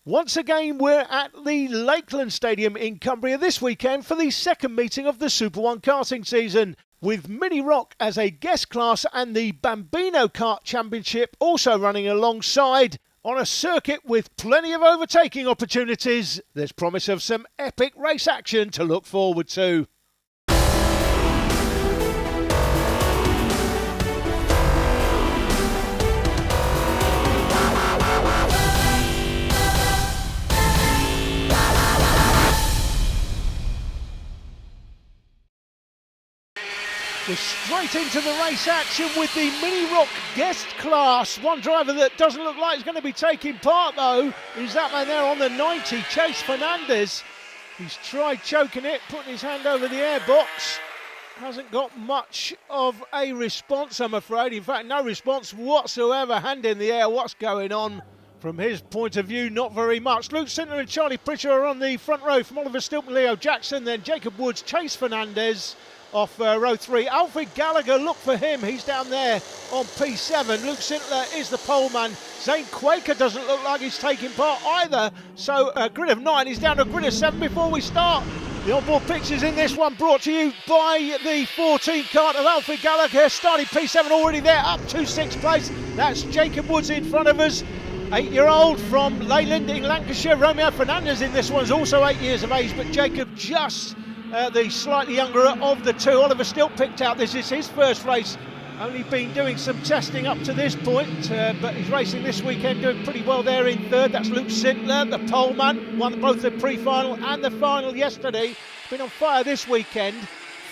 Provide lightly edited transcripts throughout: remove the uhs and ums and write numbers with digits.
Once again, we're at the Lakeland Stadium in Cumbria this weekend for the second meeting of the Super 1 karting season, with Mini ROK as a guest class and the Bambino Kart Championship also running alongside. On a circuit with plenty of overtaking opportunities, there's promise of some epic race action to look forward to. We're straight into the race action with the Mini ROK guest class. One driver that doesn't look like he's going to be taking part though is that man there on the 90, Chase Fernandez. He's tried choking it, putting his hand over the airbox. Hasn't got much of a response, I'm afraid. In fact, no response whatsoever. Hand in the air, what's going on? From his point of view, not very much. Luke Sintler and Charlie Pritchard are on the front row from Oliver Stilton, Leo Jackson, then Jacob Woods, Chase Fernandez. Off row 3, Alfred Gallagher, look for him, he's down there on P7. Luke Sintler is the poleman. Zane Quaker doesn't look like he's taking part either. So a grid of 9, he's down to a grid of 7 before we start. The onboard pictures in this one brought to you by the 14 kart of Alfred Gallagher, starting P7 already there, up to 6th place. That's Jacob Woods in front of us. 8-year-old from Leyland in Lancashire. Romeo Fernandez in this one's also 8 years of age, but Jacob just the slightly younger of the two. Oliver Stilt picked out. This is his first race. Only been doing some testing up to this point, but he's racing this weekend, doing pretty well there in third. That's Luke Sintler, the poleman. Won both the pre-final and the final yesterday. Been on fire this weekend.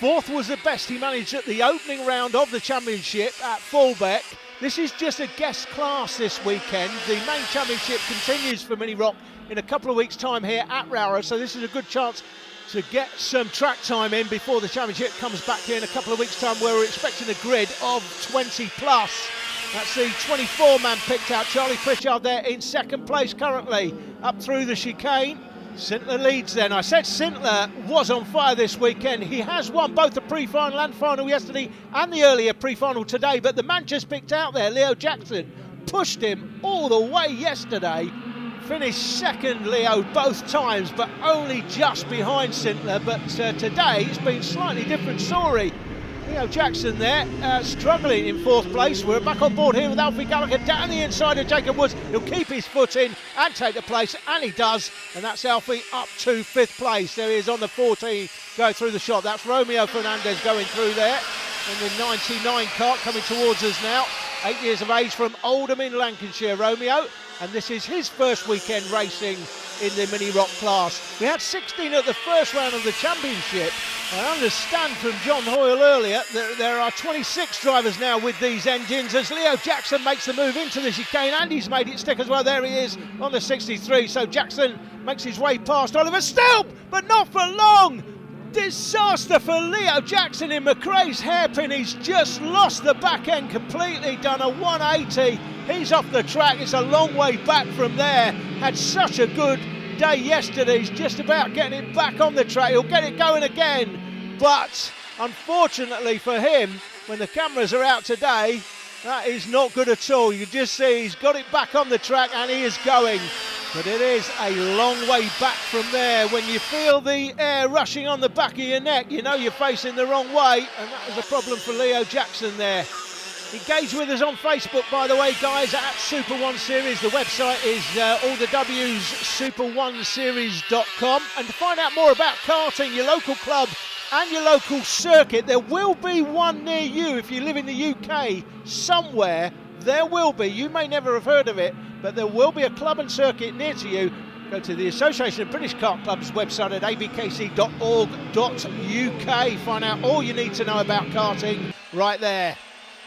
Fourth was the best he managed at the opening round of the championship at Fulbeck. This is just a guest class this weekend. The main championship continues for Mini ROK in a couple of weeks' time here at Rowrah, so this is a good chance to get some track time in before the championship comes back here in a couple of weeks' time, where we're expecting a grid of 20 plus. That's the 24 man picked out. Charlie Pritchard there in second place currently. Up through the chicane. Sintler leads then. I said Sintler was on fire this weekend. He has won both the pre-final and final yesterday and the earlier pre-final today, but the man just picked out there, Leo Jackson, pushed him all the way yesterday. Finished second, Leo, both times, but only just behind Sintler. But today it's been a slightly different story. Leo Jackson there, struggling in fourth place. We're back on board here with Alfie Gallagher down the inside of Jacob Woods. He'll keep his foot in and take the place, and he does. And that's Alfie up to fifth place. There he is on the 14, go through the shot. That's Romeo Fernandez going through there in the 99 kart, coming towards us now. 8 years of age from Oldham in Lancashire, Romeo. And this is his first weekend racing in the Mini ROK class. We had 16 at the first round of the championship. I understand from John Hoyle earlier that there are 26 drivers now with these engines as Leo Jackson makes the move into the chicane, and he's made it stick as well. There he is on the 63. So Jackson makes his way past Oliver Stilp, but not for long. Disaster for Leo Jackson in McRae's hairpin. He's just lost the back end completely, done a 180. He's off the track. It's a long way back from there. Had such a good day yesterday. He's just about getting it back on the track. He'll get it going again. But unfortunately for him, when the cameras are out today, that is not good at all. You can just see he's got it back on the track and he is going. But it is a long way back from there. When you feel the air rushing on the back of your neck, you know you're facing the wrong way. And that was a problem for Leo Jackson there. Engage with us on Facebook, by the way, guys, at Super 1 Series. The website is alltheWsSuper1Series.com. And to find out more about karting, your local club and your local circuit, there will be one near you. If you live in the UK somewhere, there will be. You may never have heard of it, but there will be a club and circuit near to you. Go to the Association of British Kart Clubs website at abkc.org.uk. Find out all you need to know about karting right there.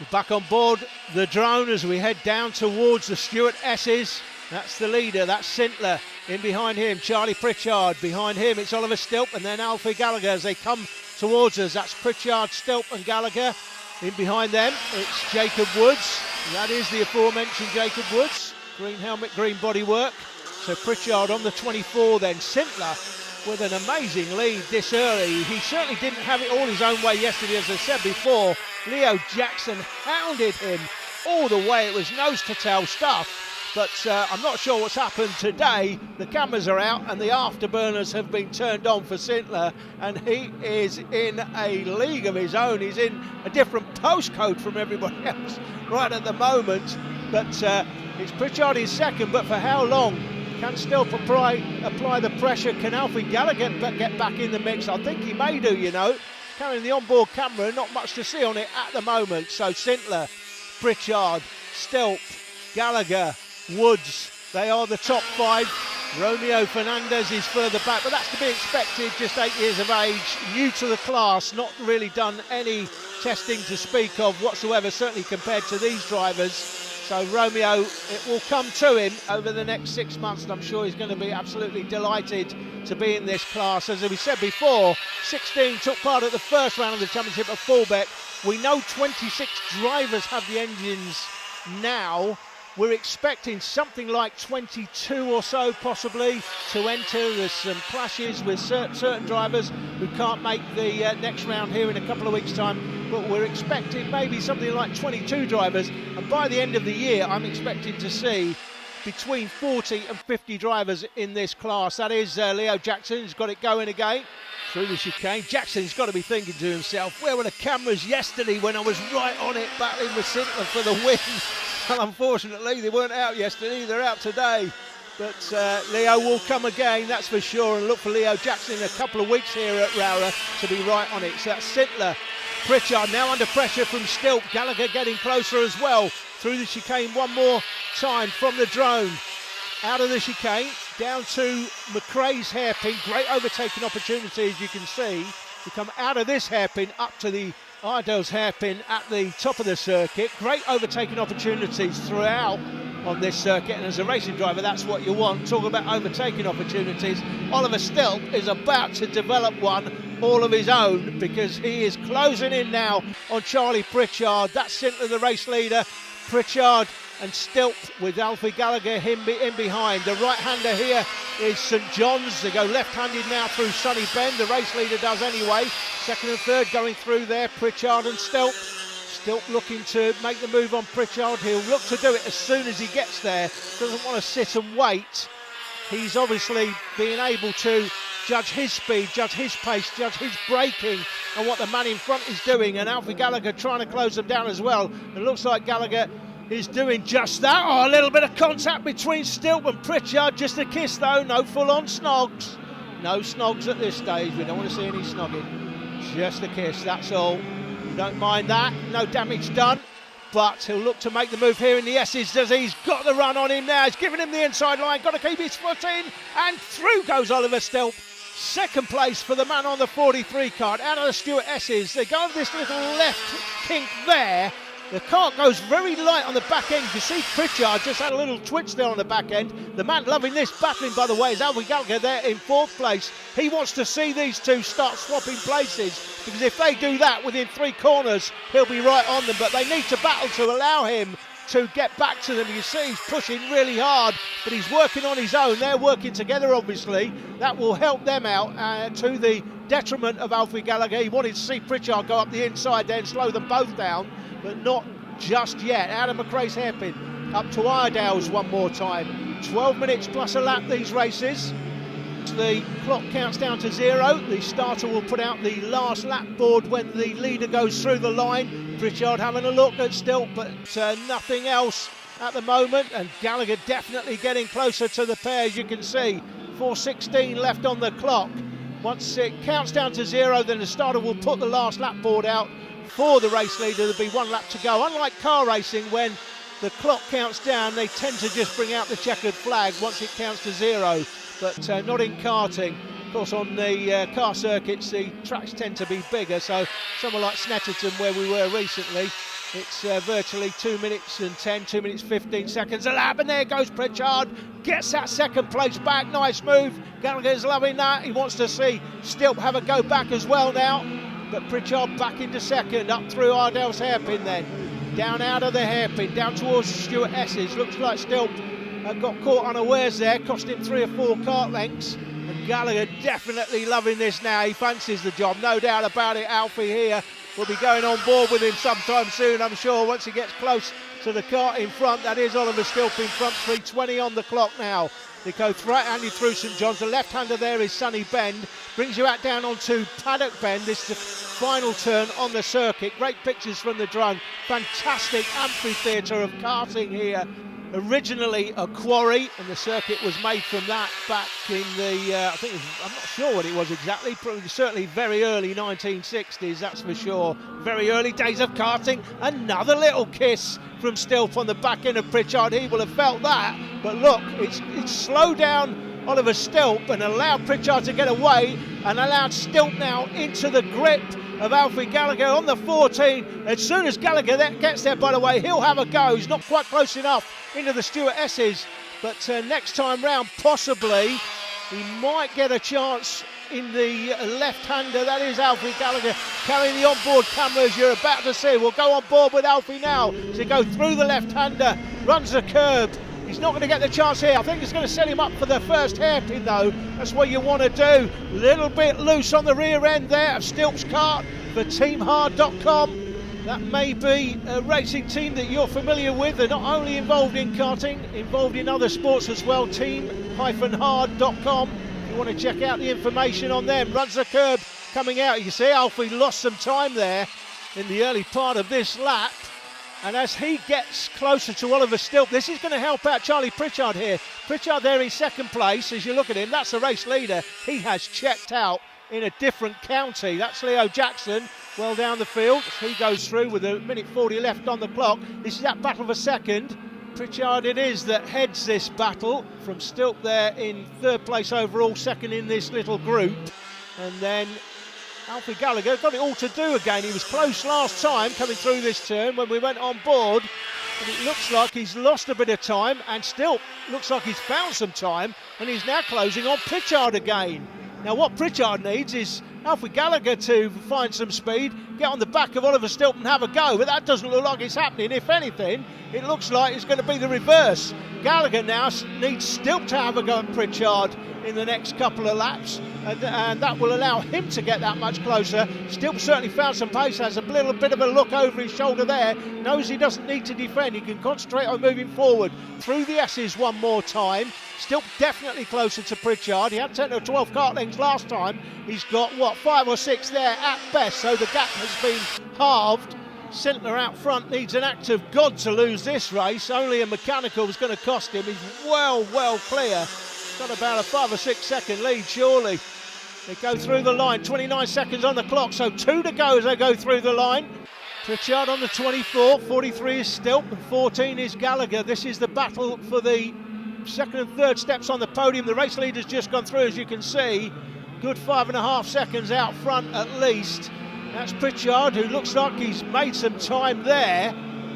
We're back on board the drone as we head down towards the Stuart S's. That's the leader, that's Sintler. In behind him, Charlie Pritchard. Behind him, it's Oliver Stilp and then Alfie Gallagher as they come towards us. That's Pritchard, Stilp and Gallagher. In behind them, it's Jacob Woods. That is the aforementioned Jacob Woods. Green helmet, green bodywork. So Pritchard on the 24 then. Sintler with an amazing lead this early. He certainly didn't have it all his own way yesterday, as I said before. Leo Jackson hounded him all the way. It was nose to tail stuff. but I'm not sure what's happened today. The cameras are out and the afterburners have been turned on for Sintler, and he is in a league of his own. He's in a different postcode from everybody else right at the moment, but it's Pritchard in second, but for how long? Can still apply the pressure? Can Alfie Gallagher get back in the mix? I think he may do, you know. Carrying the onboard camera, not much to see on it at the moment. So Sintler, Pritchard, Stelp, Gallagher, Woods, they are the top 5. Romeo Fernandez is further back, but that's to be expected, just 8 years of age, new to the class, not really done any testing to speak of whatsoever, certainly compared to these drivers. So Romeo, it will come to him over the next 6 months, and I'm sure he's going to be absolutely delighted to be in this class. As we said before, 16 took part at the first round of the championship at Fullbeck. We know 26 drivers have the engines now. We're expecting something like 22 or so possibly to enter. There's some clashes with certain drivers who can't make the next round here in a couple of weeks' time, but we're expecting maybe something like 22 drivers, and by the end of the year I'm expecting to see between 40 and 50 drivers in this class. That is Leo Jackson, who's got it going again through the chicane. Jackson's got to be thinking to himself, where were the cameras yesterday when I was right on it battling with Sintler for the win? Well, unfortunately, they weren't out yesterday, they're out today. But Leo will come again, that's for sure, and look for Leo Jackson in a couple of weeks here at Rowrah to be right on it. So that's Sintler. Pritchard now under pressure from Stilp. Gallagher getting closer as well. Through the chicane one more time from the drone. Out of the chicane, down to McRae's hairpin. Great overtaking opportunity, as you can see. We come out of this hairpin up to the Ardell's hairpin at the top of the circuit. Great overtaking opportunities throughout on this circuit, and as a racing driver, that's what you want. Talk about overtaking opportunities. Oliver Stelp is about to develop one all of his own, because he is closing in now on Charlie Pritchard. That's Sintler, the race leader. Pritchard and Stilp with Alfie Gallagher in behind. The right-hander here is St John's. They go left-handed now through Sunny Bend. The race leader does anyway. Second and third going through there, Pritchard and Stilp. Stilp looking to make the move on Pritchard. He'll look to do it as soon as he gets there. Doesn't want to sit and wait. He's obviously being able to judge his speed, judge his pace, judge his braking and what the man in front is doing. And Alfie Gallagher trying to close them down as well. It looks like Gallagher is doing just that. Oh, a little bit of contact between Stilp and Pritchard. Just a kiss though, no full-on snogs. No snogs at this stage. We don't want to see any snogging. Just a kiss, that's all. We don't mind that. No damage done. But he'll look to make the move here in the S's. He's got the run on him now. He's giving him the inside line. Got to keep his foot in. And through goes Oliver Stilp. Second place for the man on the 43 card. Out of the Stewart S's. They go over this little left kink there. The cart goes very light on the back end. You see Pritchard just had a little twitch there on the back end. The man loving this battling, by the way, is Alfie Gallagher there in fourth place. He wants to see these two start swapping places, because if they do that within 3 corners, he'll be right on them. But they need to battle to allow him to get back to them. You see he's pushing really hard, but he's working on his own. They're working together, obviously. That will help them out to the detriment of Alfie Gallagher. He wanted to see Pritchard go up the inside there and slow them both down, but not just yet. Out of McRae's hairpin, up to Iredale's one more time. 12 minutes plus a lap, these races. The clock counts down to 0. The starter will put out the last lap board when the leader goes through the line. Pritchard having a look at Stilp, but nothing else at the moment. And Gallagher definitely getting closer to the pair, as you can see. 4:16 left on the clock. Once it counts down to 0, then the starter will put the last lap board out for the race leader. There'll be 1 lap to go. Unlike car racing, when the clock counts down, they tend to just bring out the checkered flag once it counts to 0, but not in karting. Of course, on the car circuits, the tracks tend to be bigger, so somewhere like Snetterton, where we were recently, it's virtually 2 minutes and 10, 2 minutes 15 seconds a lap, and there goes Pritchard, gets that second place back. Nice move. Gallagher's loving that. He wants to see Stilp have a go back as well now. But Pritchard back into second, up through Ardell's hairpin then. Down out of the hairpin, down towards Stewart S's. Looks like Stilp got caught unawares there, cost him 3 or 4 kart lengths. And Gallagher definitely loving this now. He fancies the job, no doubt about it. Alfie here will be going on board with him sometime soon, I'm sure, once he gets close to the kart in front. That is Oliver Stilp in front, 3:20 on the clock now. They go right-handed through St John's. The left-hander there is Sunny Bend. Brings you out down onto Paddock Bend. This is the final turn on the circuit. Great pictures from the drone. Fantastic amphitheatre of karting here. Originally a quarry, and the circuit was made from that back in the, I'm not sure what it was exactly, probably certainly very early 1960s, that's for sure. Very early days of karting. Another little kiss from Stilp on the back end of Pritchard. He will have felt that, but look, it's slowed down Oliver Stilp and allowed Pritchard to get away, and allowed Stilp now into the grip of Alfie Gallagher on the 14. As soon as Gallagher gets there, by the way, he'll have a go. He's not quite close enough into the Stuart S's, but next time round, possibly, he might get a chance in the left-hander. That is Alfie Gallagher carrying the onboard camera, as you're about to see. We'll go on board with Alfie now to go through the left-hander, runs the curb. He's not going to get the chance here. I think it's going to set him up for the first hairpin, though. That's what you want to do. A little bit loose on the rear end there of Stilp's kart for TeamHard.com. That may be a racing team that you're familiar with. They're not only involved in karting, involved in other sports as well. Team-Hard.com. If you want to check out the information on them. Runs the curb coming out. You can see Alfie lost some time there in the early part of this lap. And as he gets closer to Oliver Stilp, this is going to help out Charlie Pritchard here. Pritchard there in second place. As you look at him, that's the race leader. He has checked out in a different county. That's Leo Jackson, well down the field. He goes through with a minute 40 left on the clock. This is that battle for second. Pritchard it is that heads this battle, from Stilp there in third place overall, second in this little group. And then Alfie Gallagher got it all to do again. He was close last time coming through this turn when we went on board, but it looks like he's lost a bit of time, and Stilp looks like he's found some time, and he's now closing on Pritchard again. Now what Pritchard needs is Alfie Gallagher to find some speed, get on the back of Oliver Stilp and have a go, but that doesn't look like it's happening. If anything, it looks like it's going to be the reverse. Gallagher now needs Stilp to have a go at Pritchard in the next couple of laps, and that will allow him to get that much closer. Stilp certainly found some pace, has a little bit of a look over his shoulder there, knows he doesn't need to defend, he can concentrate on moving forward through the S's one more time. Stilp definitely closer to Pritchard. He had 10 or 12 kart lengths last time. He's got, 5 or 6 there at best, so the gap has been halved. Sintler out front needs an act of God to lose this race. Only a mechanical was going to cost him. He's well clear. Got about a 5 or 6 second lead, surely. They go through the line, 29 seconds on the clock, so 2 to go as they go through the line. Pritchard on the 24, 43 is Stilp and 14 is Gallagher. This is the battle for the second and third steps on the podium. The race leader's just gone through, as you can see. Good 5.5 seconds out front at least. That's Pritchard, who looks like he's made some time there.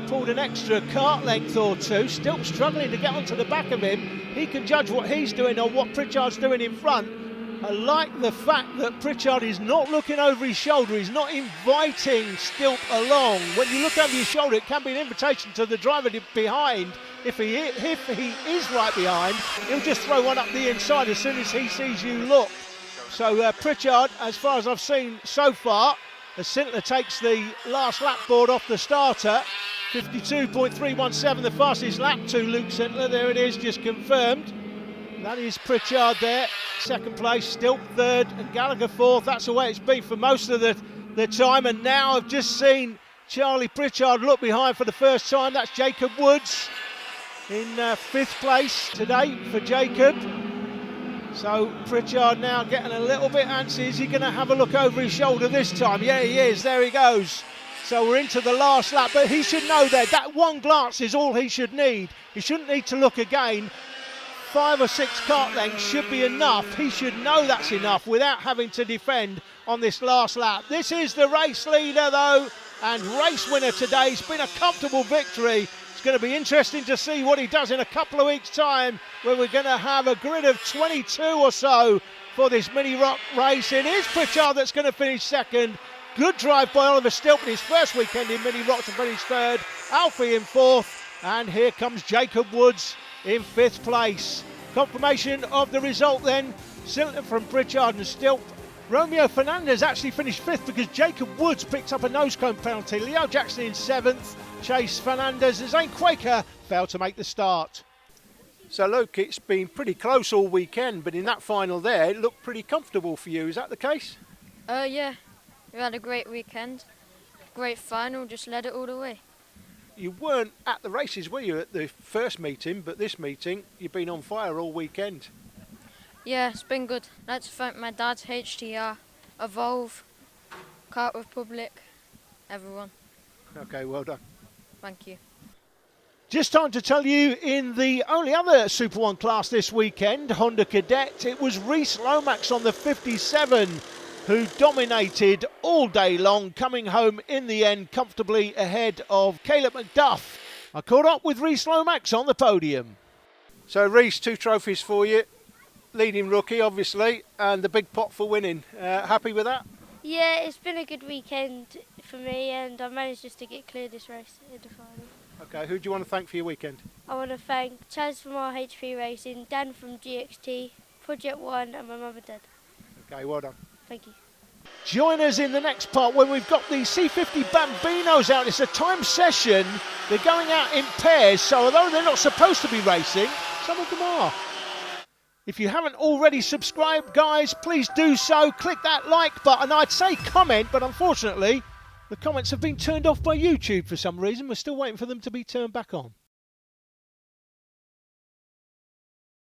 Pulled an extra kart length or two. Still struggling to get onto the back of him. He can judge what he's doing or what Pritchard's doing in front. I like the fact that Pritchard is not looking over his shoulder. He's not inviting Stilp along. When you look over your shoulder, it can be an invitation to the driver behind. If he is right behind, he'll just throw one up the inside as soon as he sees you look. So Pritchard, as far as I've seen so far, as Sintler takes the last lap board off the starter, 52.317, the fastest lap to Luke Sintler. There it is, just confirmed. That is Pritchard there, second place, Stilp third, and Gallagher fourth. That's the way it's been for most of the time. And now I've just seen Charlie Pritchard look behind for the first time. That's Jacob Woods in fifth place today for Jacob. So Pritchard now getting a little bit antsy. Is he going to have a look over his shoulder this time? Yeah, he is. There he goes. So we're into the last lap, but he should know that one glance is all he should need. He shouldn't need to look again. 5 or 6 kart lengths should be enough. He should know that's enough without having to defend on this last lap. This is the race leader though, and race winner today. It's been a comfortable victory. It's going to be interesting to see what he does in a couple of weeks' time, when we're going to have a grid of 22 or so for this Mini ROK race. It is Pritchard that's going to finish second. Good drive by Oliver Stilp in his first weekend in Mini ROK to finish third. Alfie in fourth, and here comes Jacob Woods in fifth place. Confirmation of the result then. Sintler from Pritchard and Stilp Romeo Fernandez actually finished 5th because Jacob Woods picked up a nose cone penalty. Leo Jackson in 7th. Chase Fernandez and Zane Quaker failed to make the start. So Luke, it's been pretty close all weekend, but in that final there, it looked pretty comfortable for you. Is that the case? Yeah, we had a great weekend. Great final, just led it all the way. You weren't at the races, were you, at the first meeting, but this meeting, you've been on fire all weekend. Yeah, it's been good. I'd like to thank my dad, HTR, Evolve, Kart Republic, everyone. Okay, well done. Thank you. Just time to tell you, in the only other Super 1 class this weekend, Honda Cadet, it was Reece Lomax on the 57 who dominated all day long, coming home in the end comfortably ahead of Caleb McDuff. I caught up with Reece Lomax on the podium. So Reece, 2 trophies for you, leading rookie obviously, and the big pot for winning. Happy with that? Yeah, it's been a good weekend for me, and I managed just to get clear this race in the final. Okay, who do you want to thank for your weekend? I want to thank Chaz from RHP Racing, Dan from GXT, Project One, and my mum and dad. Okay, well done. Thank you. Join us in the next part when we've got the C50 Bambinos out. It's a time session. They're going out in pairs, so although they're not supposed to be racing, some of them are. If you haven't already subscribed, guys, please do so. Click that like button. I'd say comment, but unfortunately, the comments have been turned off by YouTube for some reason. We're still waiting for them to be turned back on.